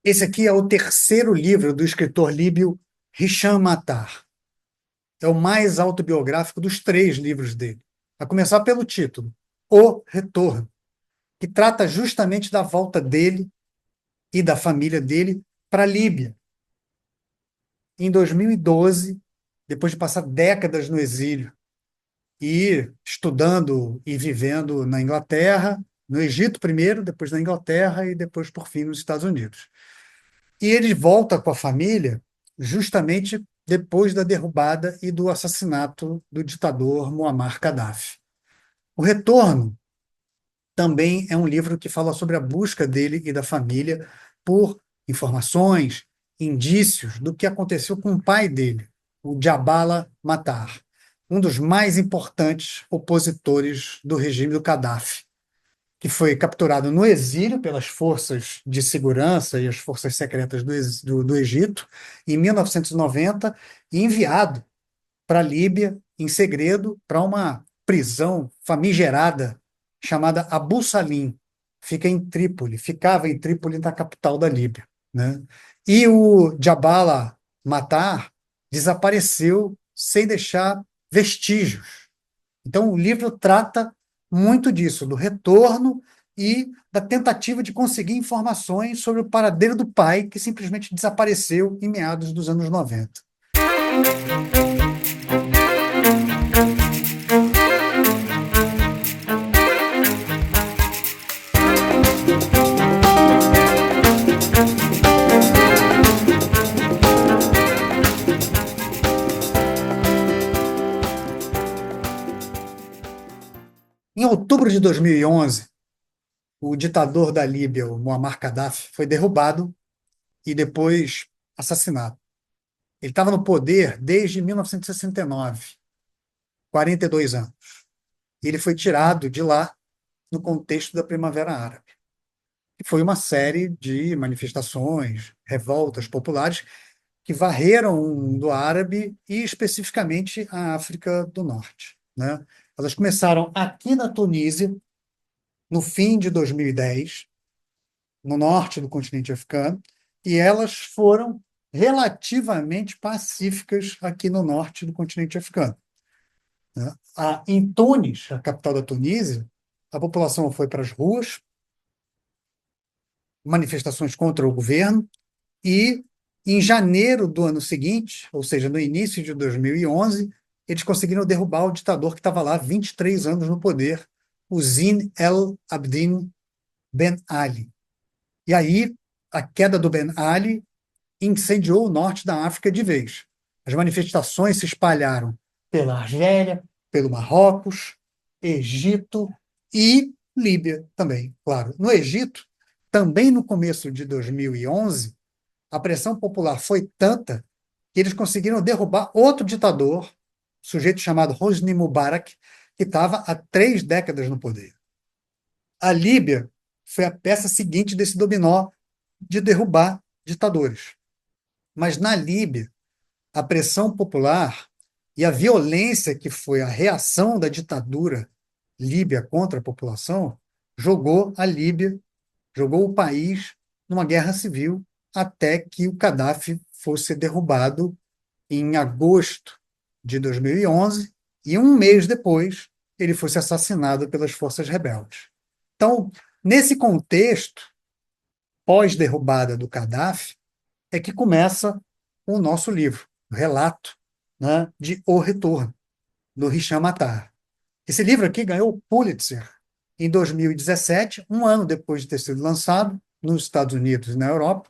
Esse aqui é o terceiro livro do escritor líbio Hisham Matar. É o mais autobiográfico dos três livros dele. A começar pelo título, O Retorno, que trata justamente da volta dele e da família dele para a Líbia. Em 2012, depois de passar décadas no exílio e estudando e vivendo na Inglaterra, no Egito primeiro, depois na Inglaterra e depois, por fim, nos Estados Unidos. E ele volta com a família justamente depois da derrubada e do assassinato do ditador Muammar Gaddafi. O Retorno também é um livro que fala sobre a busca dele e da família por informações, indícios do que aconteceu com o pai dele, o Jabala Matar, um dos mais importantes opositores do regime do Gaddafi, que foi capturado no exílio pelas forças de segurança e as forças secretas do Egito em 1990 e enviado para a Líbia em segredo para uma prisão famigerada chamada Abu Salim. Ficava em Trípoli, na capital da Líbia, né? E o Jabala Matar desapareceu sem deixar vestígios. Então, o livro trata muito disso, do retorno e da tentativa de conseguir informações sobre o paradeiro do pai, que simplesmente desapareceu em meados dos anos 90. Em outubro de 2011, o ditador da Líbia, o Muammar Gaddafi, foi derrubado e depois assassinado. Ele estava no poder desde 1969, 42 anos. E ele foi tirado de lá no contexto da Primavera Árabe. E foi uma série de manifestações, revoltas populares que varreram o mundo árabe e especificamente a África do Norte, né? Elas começaram aqui na Tunísia, no fim de 2010, no norte do continente africano, e elas foram relativamente pacíficas aqui no norte do continente africano, né? Em Tunis, a capital da Tunísia, a população foi para as ruas, manifestações contra o governo, e em janeiro do ano seguinte, ou seja, no início de 2011, eles conseguiram derrubar o ditador que estava lá há 23 anos no poder, o Zine El Abidine Ben Ali. E aí, a queda do Ben Ali incendiou o norte da África de vez. As manifestações se espalharam pela Argélia, pelo Marrocos, Egito e Líbia também, claro. No Egito, também no começo de 2011, a pressão popular foi tanta que eles conseguiram derrubar outro ditador, um sujeito chamado Hosni Mubarak, que estava há 3 décadas no poder. A Líbia foi a peça seguinte desse dominó de derrubar ditadores. Mas na Líbia, a pressão popular e a violência que foi a reação da ditadura líbia contra a população jogou a Líbia, jogou o país numa guerra civil até que o Gaddafi fosse derrubado em agosto de 2011 e um mês depois ele fosse assassinado pelas forças rebeldes. Então, nesse contexto, pós-derrubada do Gaddafi, é que começa o nosso livro, o relato, né, de O Retorno, do Hisham Attar. Esse livro aqui ganhou o Pulitzer em 2017, um ano depois de ter sido lançado nos Estados Unidos e na Europa,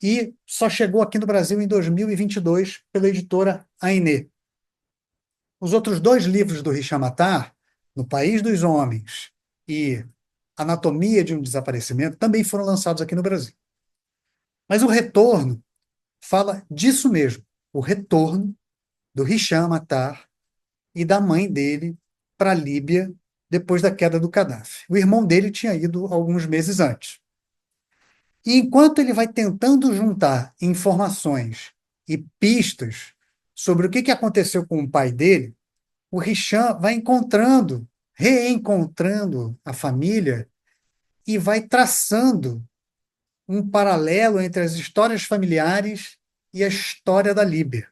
e só chegou aqui no Brasil em 2022 pela editora Aine. Os outros dois livros do Hisham Attar, No País dos Homens e Anatomia de um Desaparecimento, também foram lançados aqui no Brasil. Mas o Retorno fala disso mesmo, o retorno do Hisham Attar e da mãe dele para a Líbia depois da queda do Gaddafi. O irmão dele tinha ido alguns meses antes. E enquanto ele vai tentando juntar informações e pistas sobre o que aconteceu com o pai dele, o Hisham vai reencontrando a família e vai traçando um paralelo entre as histórias familiares e a história da Líbia,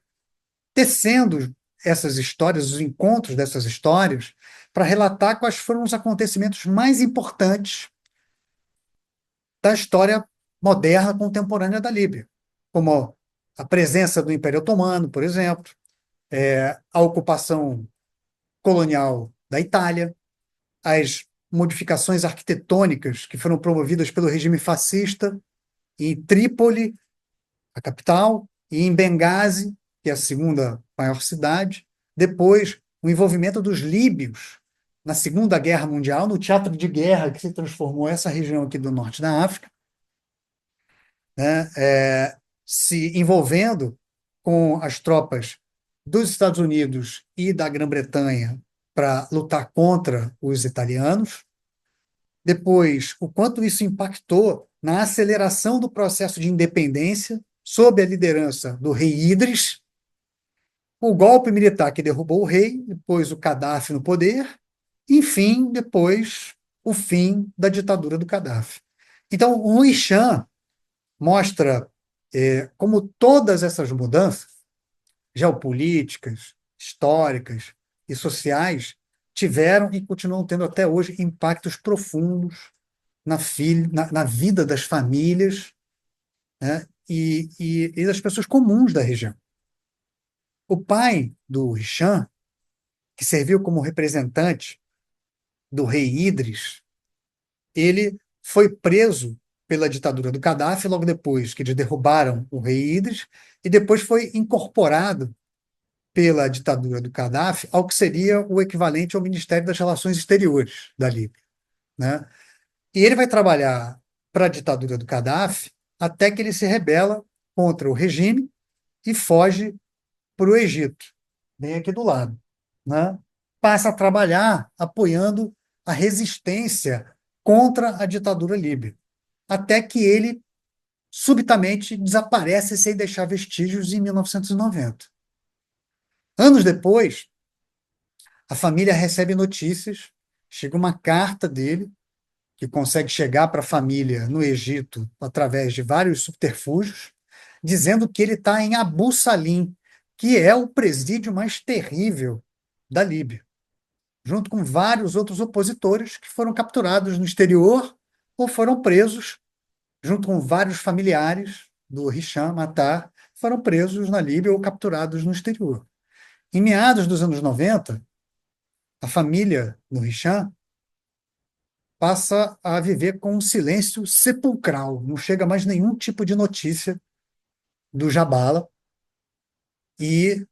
tecendo essas histórias, os encontros dessas histórias, para relatar quais foram os acontecimentos mais importantes da história moderna contemporânea da Líbia, como a presença do Império Otomano, por exemplo, a ocupação colonial da Itália, as modificações arquitetônicas que foram promovidas pelo regime fascista em Trípoli, a capital, e em Benghazi, que é a segunda maior cidade. Depois, o envolvimento dos líbios na Segunda Guerra Mundial, no teatro de guerra que se transformou essa região aqui do norte da África, né, se envolvendo com as tropas dos Estados Unidos e da Grã-Bretanha para lutar contra os italianos. Depois, o quanto isso impactou na aceleração do processo de independência sob a liderança do rei Idris, o golpe militar que derrubou o rei, depois o Gaddafi no poder, enfim, depois o fim da ditadura do Gaddafi. Então, o Hisham mostra como todas essas mudanças geopolíticas, históricas e sociais tiveram e continuam tendo até hoje impactos profundos na vida das famílias, né, e das pessoas comuns da região. O pai do Hisham, que serviu como representante do rei Idris, ele foi preso pela ditadura do Gaddafi logo depois que eles derrubaram o rei Idris, e depois foi incorporado pela ditadura do Gaddafi ao que seria o equivalente ao Ministério das Relações Exteriores da Líbia, né? E ele vai trabalhar para a ditadura do Gaddafi até que ele se rebela contra o regime e foge para o Egito, bem aqui do lado, né? Passa a trabalhar apoiando a resistência contra a ditadura líbia, até que ele subitamente desaparece sem deixar vestígios em 1990. Anos depois, a família recebe notícias, chega uma carta dele, que consegue chegar para a família no Egito através de vários subterfúgios, dizendo que ele está em Abu Salim, que é o presídio mais terrível da Líbia, junto com vários outros opositores que foram capturados no exterior ou foram presos, junto com vários familiares do Hisham Matar, foram presos na Líbia ou capturados no exterior. Em meados dos anos 90, a família do Hisham passa a viver com um silêncio sepulcral, não chega mais nenhum tipo de notícia do Jabala, e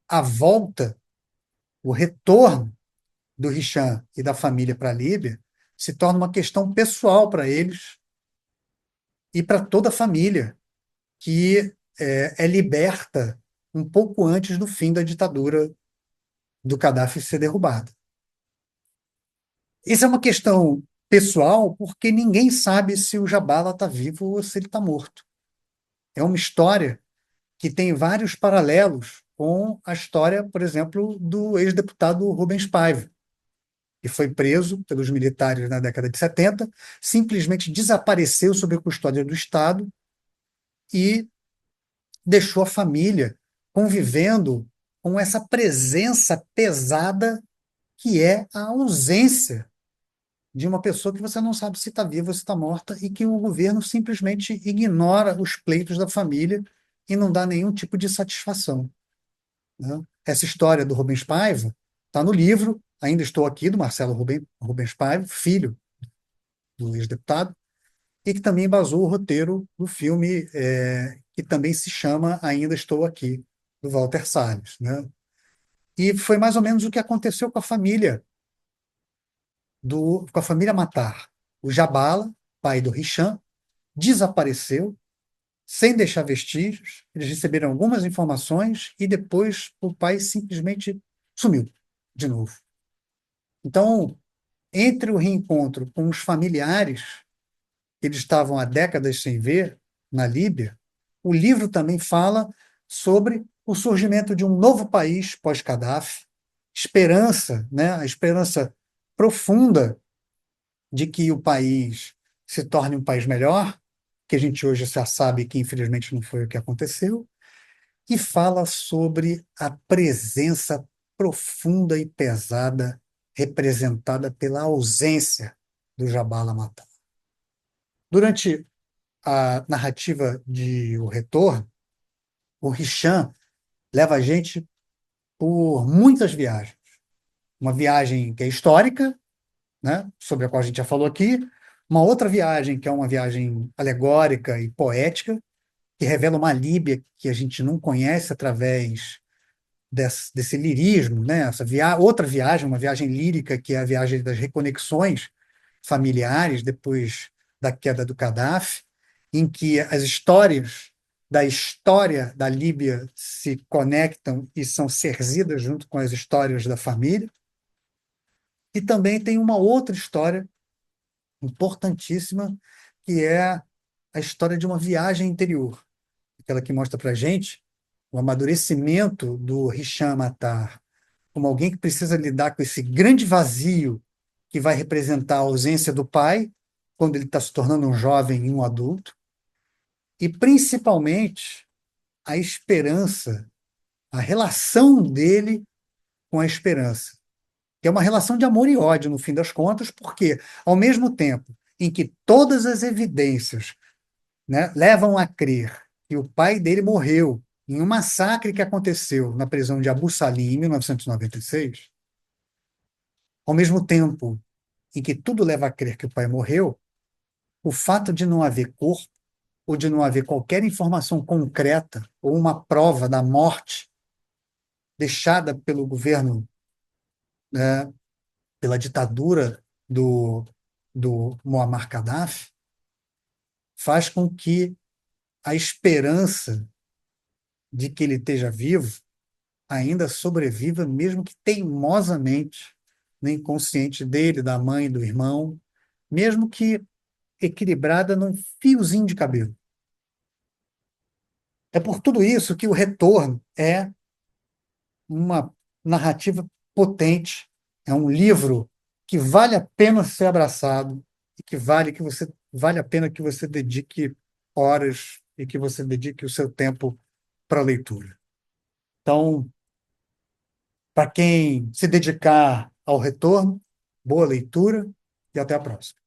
a volta, o retorno do Hisham e da família para a Líbia se torna uma questão pessoal para eles e para toda a família, que é liberta um pouco antes do fim da ditadura do Gaddafi ser derrubada. Isso é uma questão pessoal porque ninguém sabe se o Jabala está vivo ou se ele está morto. É uma história que tem vários paralelos com a história, por exemplo, do ex-deputado Rubens Paiva, que foi preso pelos militares na década de 70, simplesmente desapareceu sob a custódia do Estado e deixou a família convivendo com essa presença pesada que é a ausência de uma pessoa que você não sabe se está viva ou se está morta, e que o governo simplesmente ignora os pleitos da família e não dá nenhum tipo de satisfação, né? Essa história do Rubens Paiva está no livro Ainda Estou Aqui, do Marcelo Rubens Paiva, filho do ex-deputado, e que também embasou o roteiro do filme, que também se chama Ainda Estou Aqui, do Walter Salles, né? E foi mais ou menos o que aconteceu com a família com a família Matar. O Jabala, pai do Hisham, desapareceu sem deixar vestígios. Eles receberam algumas informações e depois o pai simplesmente sumiu de novo. Então, entre o reencontro com os familiares que eles estavam há décadas sem ver na Líbia, o livro também fala sobre o surgimento de um novo país pós-Gaddafi, esperança, né, a esperança profunda de que o país se torne um país melhor, que a gente hoje já sabe que infelizmente não foi o que aconteceu, e fala sobre a presença profunda e pesada representada pela ausência do Jabala Matá. Durante a narrativa de O Retorno, o Hisham leva a gente por muitas viagens. Uma viagem que é histórica, né, sobre a qual a gente já falou aqui, uma outra viagem que é uma viagem alegórica e poética, que revela uma Líbia que a gente não conhece através desse lirismo, né? Outra viagem, uma viagem lírica, que é a viagem das reconexões familiares depois da queda do Gaddafi, em que as histórias da história da Líbia se conectam e são serzidas junto com as histórias da família. E também tem uma outra história importantíssima, que é a história de uma viagem interior, aquela que mostra para a gente o amadurecimento do Hisham Attar como alguém que precisa lidar com esse grande vazio que vai representar a ausência do pai quando ele está se tornando um jovem e um adulto, e principalmente a esperança, a relação dele com a esperança, que é uma relação de amor e ódio, no fim das contas, porque, ao mesmo tempo em que todas as evidências, né, levam a crer que o pai dele morreu em um massacre que aconteceu na prisão de Abu Salim em 1996, ao mesmo tempo em que tudo leva a crer que o pai morreu, o fato de não haver corpo ou de não haver qualquer informação concreta ou uma prova da morte deixada pelo governo, né, pela ditadura do Muammar Gaddafi, faz com que a esperança de que ele esteja vivo ainda sobreviva, mesmo que teimosamente, no inconsciente dele, da mãe, do irmão, mesmo que equilibrada num fiozinho de cabelo. É por tudo isso que O Retorno é uma narrativa potente, é um livro que vale a pena ser abraçado e que vale a pena que você dedique horas e que você dedique o seu tempo para a leitura. Então, para quem se dedicar ao retorno, boa leitura e até a próxima.